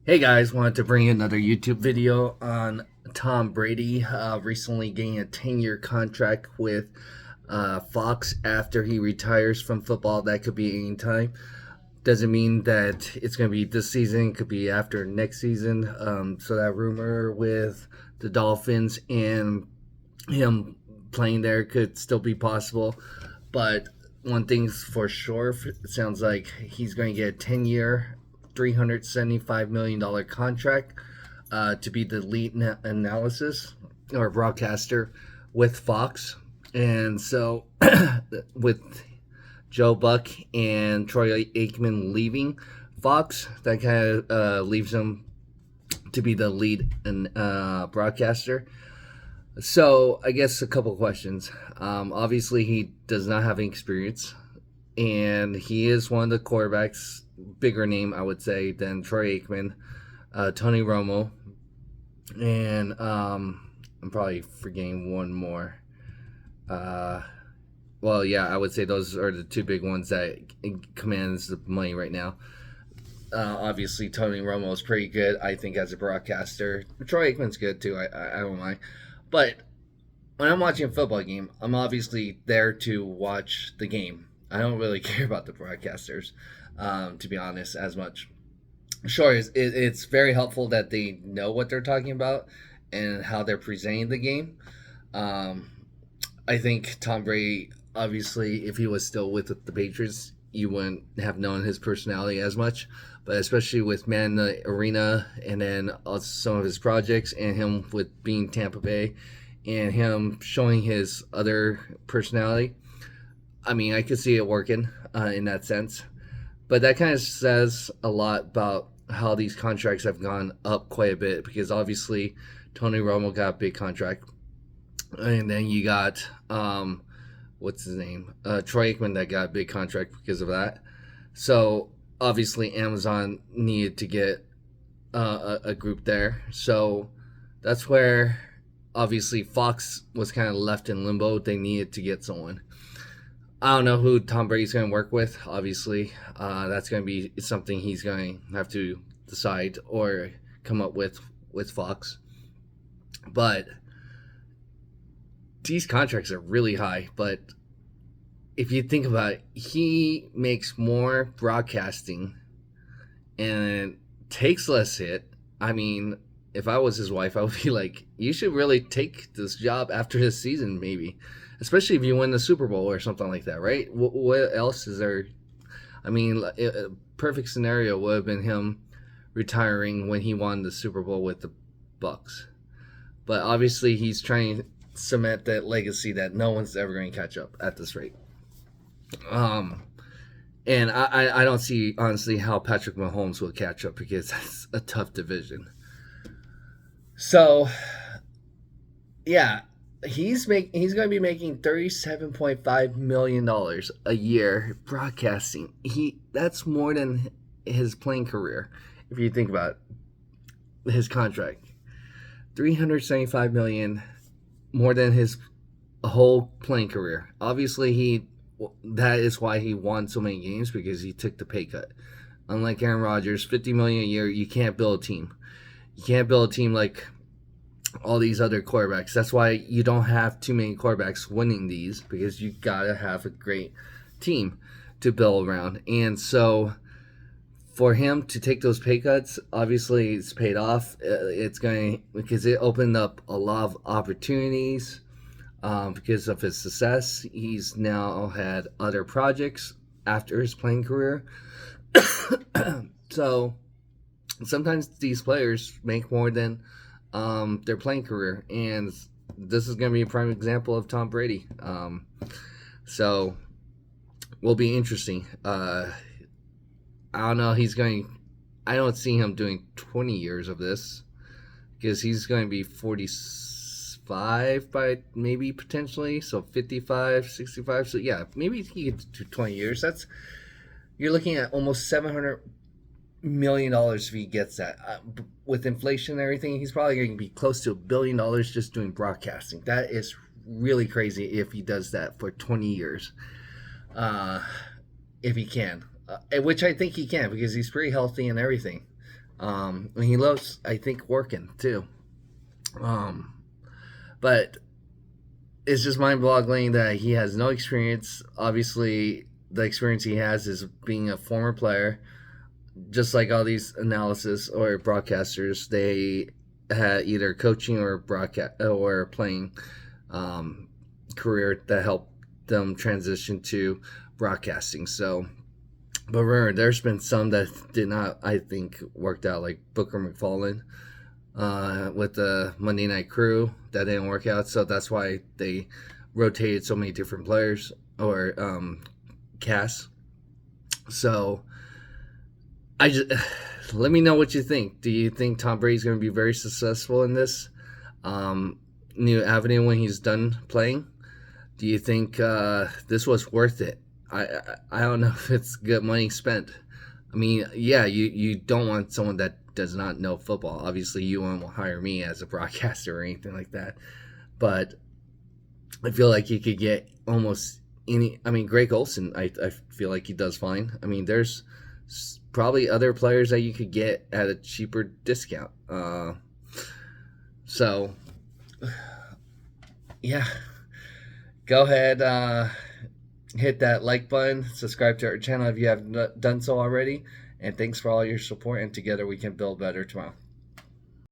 Hey guys, wanted to bring you another YouTube video on Tom Brady recently getting a 10-year contract with Fox after he retires from football. That could be any time. Doesn't mean that it's going to be this season, could be after next season. So that rumor with the Dolphins and him playing there could still be possible. But one thing's for sure, it sounds like he's going to get a 10-year, $375 million contract to be the lead analysis or broadcaster with Fox. And so, with Joe Buck and Troy Aikman leaving Fox, that kind of leaves him to be the lead broadcaster. So, I guess a couple questions. Obviously, he does not have any experience, and he is one of the quarterbacks, bigger name, I would say, than Troy Aikman, Tony Romo, and I'm probably forgetting one more. Uh, well, yeah, I would say those are the two big ones that commands the money right now. Obviously, Tony Romo is pretty good, I think, as a broadcaster. Troy Aikman's good too. I don't mind, but when I'm watching a football game, I'm obviously there to watch the game. I don't really care about the broadcasters, to be honest, as much. Sure, it's very helpful that they know what they're talking about and how they're presenting the game. Um, I think Tom Brady, obviously, if he was still with the Patriots, you wouldn't have known his personality as much. But especially with Man in the Arena and then also some of his projects and him with being Tampa Bay and him showing his other personality, I mean, I could see it working in that sense. But that kind of says a lot about how these contracts have gone up quite a bit because obviously Tony Romo got a big contract. And then you got, what's his name? Troy Aikman that got a big contract because of that. So obviously Amazon needed to get a group there. So that's where obviously Fox was kind of left in limbo. They needed to get someone. I don't know who Tom Brady's going to work with. Obviously, that's going to be something he's going to have to decide or come up with Fox. But these contracts are really high. But if you think about it, he makes more broadcasting and takes less hit. I mean, if I was his wife, I would be like, you should really take this job after this season, maybe. Especially if you win the Super Bowl or something like that, right? What else is there? I mean, a perfect scenario would have been him retiring when he won the Super Bowl with the Bucks. But obviously, he's trying to cement that legacy that no one's ever going to catch up at this rate. Um, and I don't see, honestly, how Patrick Mahomes will catch up because that's a tough division. So, yeah, he's going to be making $37.5 million a year broadcasting. That's more than his playing career if you think about his contract. 375 million more than his whole playing career. Obviously, that is why he won so many games because he took the pay cut. Unlike Aaron Rodgers, 50 million a year, you can't build a team. You can't build a team like all these other quarterbacks. That's why you don't have too many quarterbacks winning these because you gotta have a great team to build around. And so for him to take those pay cuts, obviously it's paid off. It's going because it opened up a lot of opportunities. Because of his success, he's now had other projects after his playing career. So sometimes these players make more than their playing career, and this is going to be a prime example of Tom Brady. So will be interesting. I don't know. I don't see him doing 20 years of this because he's going to be 45 by maybe potentially, so 55, 65. So yeah, maybe he could do 20 years. You're looking at almost $700 million if he gets that. With inflation and everything, he's probably going to be close to $1 billion just doing broadcasting. That is really crazy if he does that for 20 years. If he can, which I think he can because he's pretty healthy and everything. And he loves, I think, working too. Um, but it's just mind-boggling that he has no experience. Obviously, the experience he has is being a former player. Just like all these analysis or broadcasters, they had either coaching or broadcast or playing um, career that helped them transition to broadcasting. So, but remember, there's been some that did not, I think, worked out, like Booker McFarlane with the Monday Night Crew. That didn't work out, so that's why they rotated so many different players or casts. So I just let me know what you think. Do you think Tom Brady's going to be very successful in this new avenue when he's done playing? Do you think this was worth it? I don't know if it's good money spent. I mean, yeah, you don't want someone that does not know football. Obviously, you won't hire me as a broadcaster or anything like that. But I feel like you could get almost any. I mean, Greg Olson, I feel like he does fine. I mean, there's probably other players that you could get at a cheaper discount. So, yeah, go ahead, hit that like button, subscribe to our channel if you have not done so already, and thanks for all your support. And together we can build better tomorrow.